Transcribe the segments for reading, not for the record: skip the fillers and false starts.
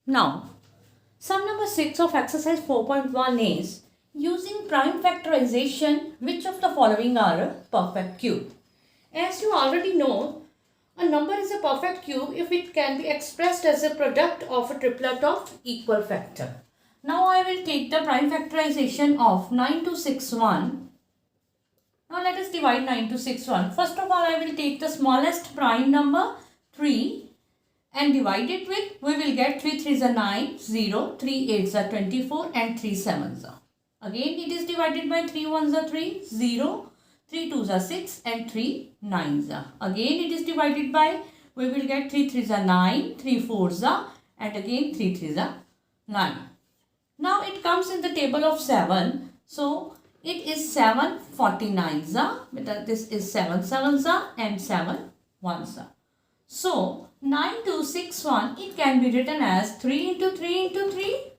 Now, sum number 6 of exercise 4.1 is using prime factorization, which of the following are a perfect cube? As you already know, a number is a perfect cube if it can be expressed as a product of a triplet of equal factor. Now I will take the prime factorization of 9261. Now let us divide 9261. First of all, I will take the smallest prime number 3 and divide it with, we will get 3 3s are 9, 0, 3 8s are 24 and 3 7s are. Again it is divided by 3 1s are 3, 0, 3 2s are 6 and 3 9s are. Again it is divided by, we will get 3 3s are 9, 3 4s are and again 3 3s are 9. Now it comes in the table of 7. So it is 7 49s are, this is 7 7s are and 7 1s are. So 9261, it can be written as 3 into 3 into 3,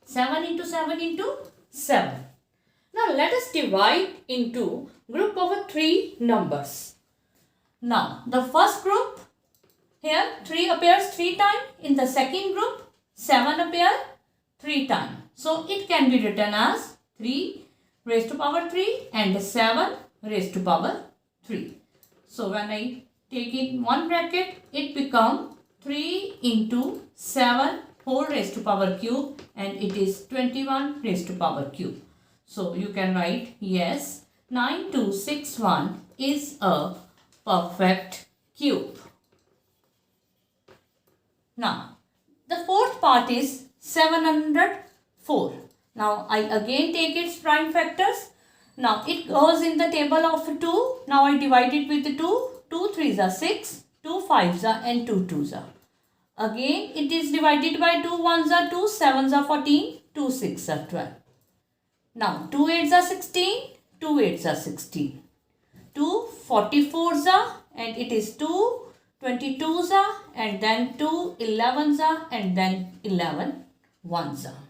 7 into 7 into 7. Now let us divide into group of 3 numbers. Now the first group, here 3 appears 3 times. In the second group, 7 appear 3 times. So it can be written as 3 raised to power 3 and 7 raised to power 3. So when I take in one bracket, it becomes 3 into 7 whole raised to power cube and it is 21 raised to power cube. So you can write, yes, 9261 is a perfect cube. Now the fourth part is 704. Now I again take its prime factors. Now it goes in the table of 2. Now I divide it with 2. 2 3s are 6, 2 5s are and 2 2s are. Again it is divided by 2 1s are 2, 7s are 14, 2 6 are 12. Now 2 8s are 16, 2 8s are 16. 2 44s are and it is 2 22s are and then 2 11s are and then 11 1s are.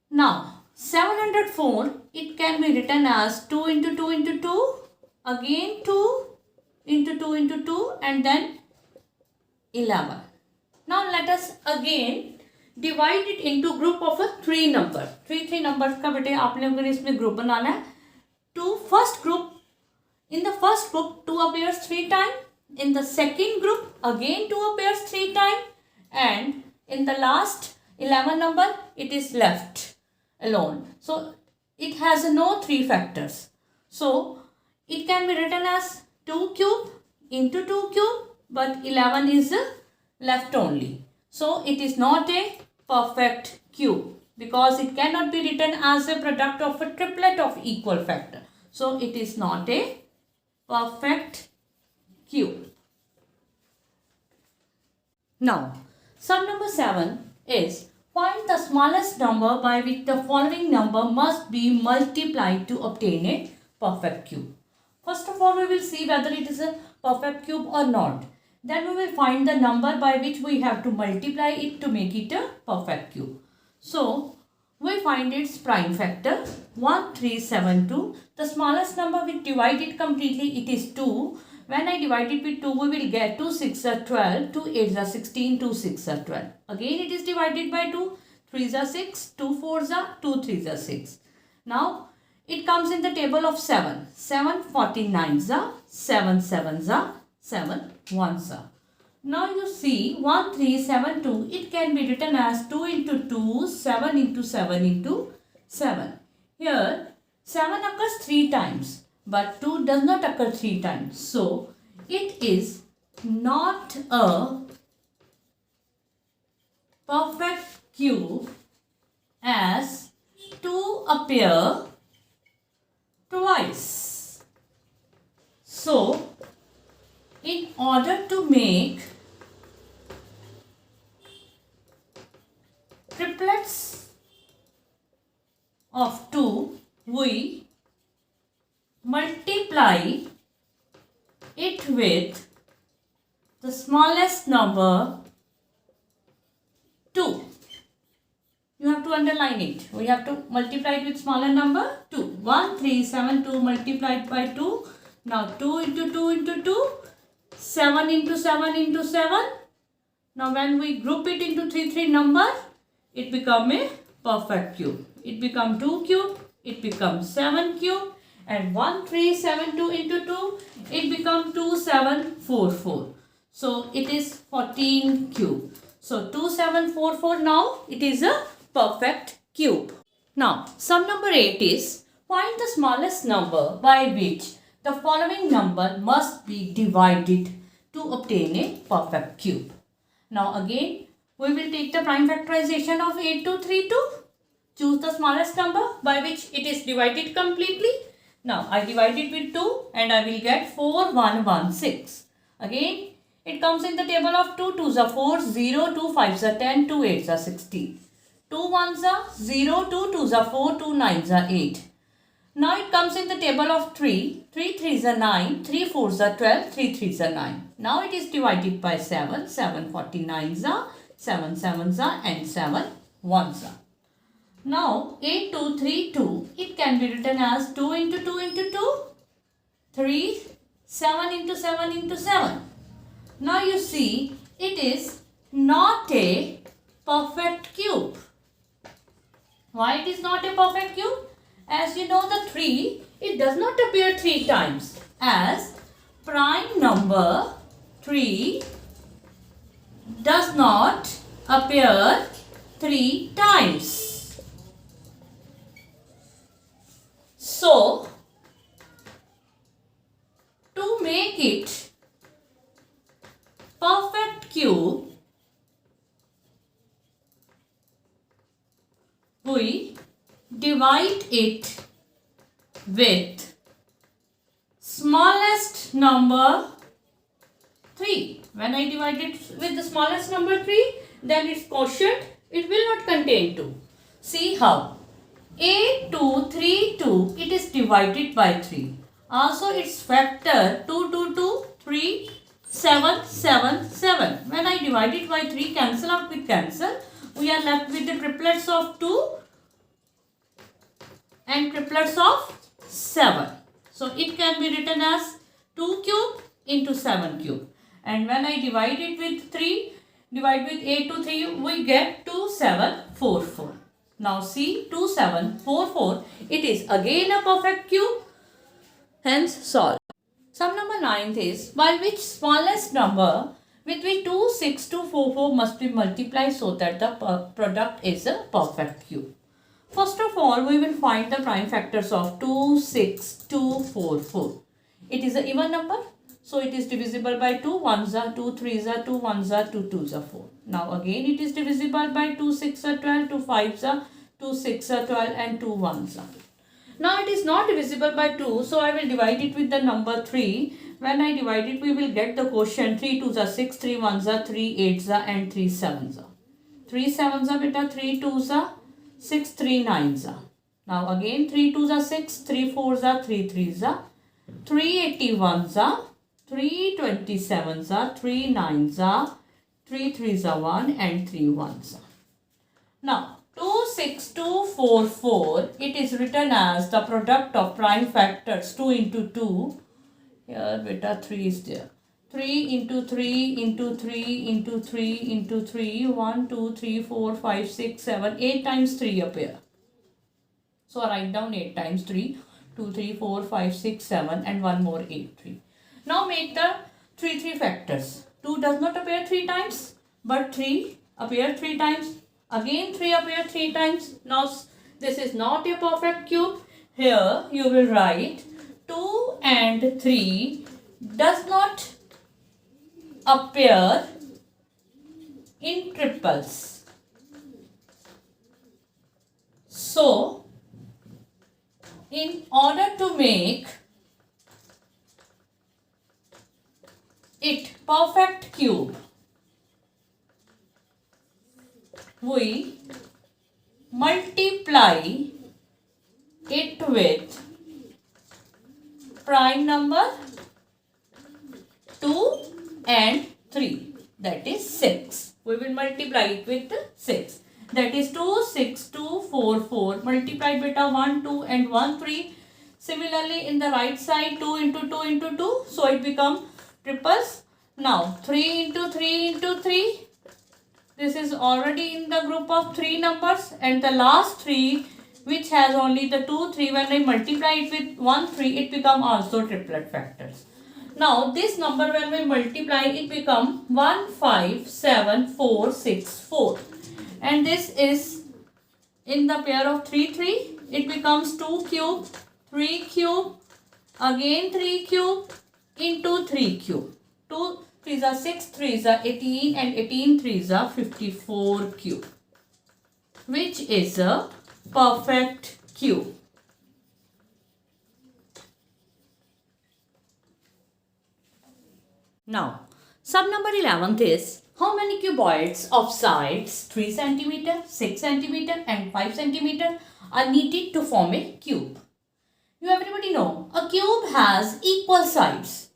Now 704, it can be written as 2 into 2 into 2, again 2 into 2 into 2 and then 11. Now let us again divide it into group of 3 numbers. 3 numbers का बेटे आप लोगों ने इसमें group बनाना है. First group, in the first group 2 appears 3 times. In the second group again 2 appears 3 times and in the last 11 number it is left alone. So it has no 3 factors. So it can be written as 2 cube into 2 cube, but 11 is left only. So it is not a perfect cube because it cannot be written as a product of a triplet of equal factor. So it is not a perfect cube. Now sum number 7 is find the smallest number by which the following number must be multiplied to obtain a perfect cube. First of all, we will see whether it is a perfect cube or not. Then we will find the number by which we have to multiply it to make it a perfect cube. So we find its prime factor 1372. The smallest number we divide it completely, it is 2. When I divide it with 2, we will get 2 6 are 12, 2 8s are 16, 2 6 are 12. Again it is divided by 2, 3s are 6, 2 4s are 2 3s are 6. Now it comes in the table of 7. 7 49s are, 7 7s are, 7 1s are. Now you see 1372, it can be written as 2 into 2, 7 into 7 into 7. Here 7 occurs 3 times, but 2 does not occur 3 times. So it is not a perfect cube as 2 appear twice. So in order to make triplets of 2, we multiply it with the smallest number 2. You have to underline it. We have to multiply it with smaller number 2. 1372 multiplied by 2. Now 2 into 2 into 2. 7 into 7 into 7. Now when we group it into 3 number, it become a perfect cube. It become 2 cube, it becomes 7 cube, and 1372 into 2, it become 2744. So it is 14 cube. So 2744 now it is a perfect cube. Now sum number 8 is find the smallest number by which the following number must be divided to obtain a perfect cube. Now again we will take the prime factorization of 8232. Choose the smallest number by which it is divided completely. Now I divide it with 2 and I will get 4116. Again it comes in the table of 2 2s are 4, 0, 2 5s are 10, 2 8s are 16. 2 1s are 0, 2 2s are 4, 2 9s are 8. Now it comes in the table of 3, 3 3s are 9, 3 4s are 12, 3 3s are 9. Now it is divided by 7, 7 49s are, 7 7s are and 7 1s are. Now 8232, it can be written as 2 into 2 into 2, 3, 7 into 7 into 7. Now you see it is not a perfect cube. Why it is not a perfect cube? As you know the 3, it does not appear 3 times, as prime number 3 does not appear 3 times. So, to make it perfect cube, we divide it with smallest number 3. When I divide it with the smallest number 3, then its quotient, it will not contain 2. See how? 8232, it is divided by 3. Also its factor 2 2 2, 3, 7 7 7. When I divide it by 3, cancel out with cancel. We are left with the triplets of 2 and triplets of 7. So it can be written as 2 cube into 7 cube. And when I divide it with 3, divide with 8 to 3, we get 2744. Now see 2744, it is again a perfect cube, hence solved. Sum number 9 is by which smallest number with which 26244 must be multiplied so that the product is a perfect cube. First of all, we will find the prime factors of 26244. It is an even number, so it is divisible by 2 1s are, 2 3s are, 2 1s are, 2 2s are 4. Now again it is divisible by 2 6 are 12, 2 5s are, 2 6 are 12 and 2 1s are. Now it is not divisible by 2, so I will divide it with the number 3. When I divide it, we will get the quotient 3 2s are 6, 3 1s are, 3 8s are and 3 7s are. 3 7s are beta, 3 2s are, 6 3 9s are. Now again 3 2s are 6, 3 4s are, 3 3s are, 3 81s are, 3 27s are, 3 9s are, 3 3s are 1 and 3 1s are. Now 26244, it is written as the product of prime factors 2 into 2. Here beta 3 is there. 3 into 3 into 3 into 3 into 3. 1, 2, 3, 4, 5, 6, 7. 8 times 3 appear. So I write down 8 times 3. 2, 3, 4, 5, 6, 7 and one more 8, 3. Now make the 3 factors. 2 does not appear 3 times, but 3 appear 3 times. Again 3 appear 3 times. Now this is not a perfect cube. Here you will write 2 and 3 does not appear in triples. So in order to make it perfect cube, we multiply it with prime number 2 and 3, that is 6. We will multiply it with 6, that is 26244 multiplied beta 1 2 and 1 3. Similarly in the right side 2 into 2 into 2, so it becomes triples. Now 3 into 3 into 3, This is already in the group of 3 numbers, and the last 3 which has only the 2, 3, when I multiply it with 1, 3, it become also triplet factors. Now this number when we multiply, it become 1, 5, 7, 4, 6, 4. And this is in the pair of 3, 3. It becomes 2 cube, 3 cube, again 3 cube into 3 cube. 2 3s are 6, 3s are 18, and 18 3s are 54 cube, which is a perfect cube. Now, sum number 11th is how many cuboids of sides 3 cm, 6 cm and 5 cm are needed to form a cube. You everybody know a cube has equal sides.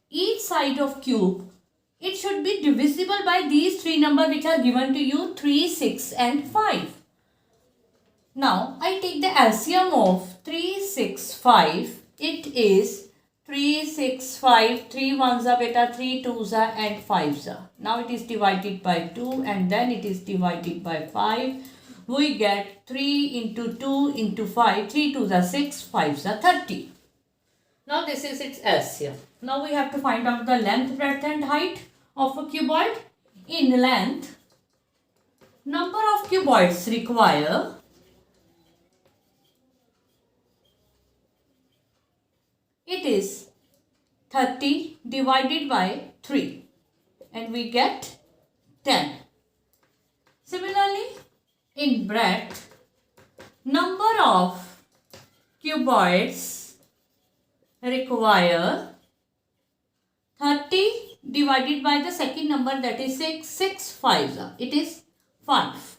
Each side of cube, it should be divisible by these 3 numbers which are given to you, 3, 6 and 5. Now, I take the LCM of 3, 6, 5. It is 3, 6, 5, 3 ones are beta, 3 twos are and 5s are. Now it is divided by 2 and then it is divided by 5. We get 3 into 2 into 5. 3 twos are 6, 5s are 30. Now this is its LCM. Now we have to find out the length, breadth and height of a cuboid. In length, number of cuboids require it is 30 divided by 3 and we get 10. Similarly, in breadth, number of cuboids require 30 divided by the second number, that is 6, 6 5s are. It is 5.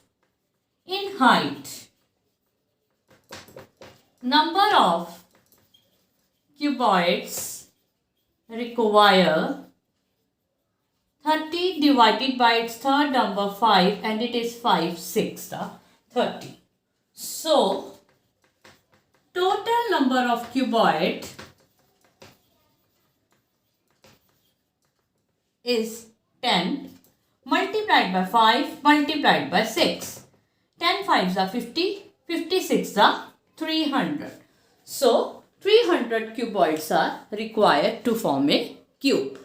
In height, number of cuboids require 30 divided by its third number 5 and it is 5 6 30. So total number of cuboid is 10 multiplied by 5 multiplied by 6. 10 5s are 50, 56 are 300. So 300 cuboids are required to form a cube.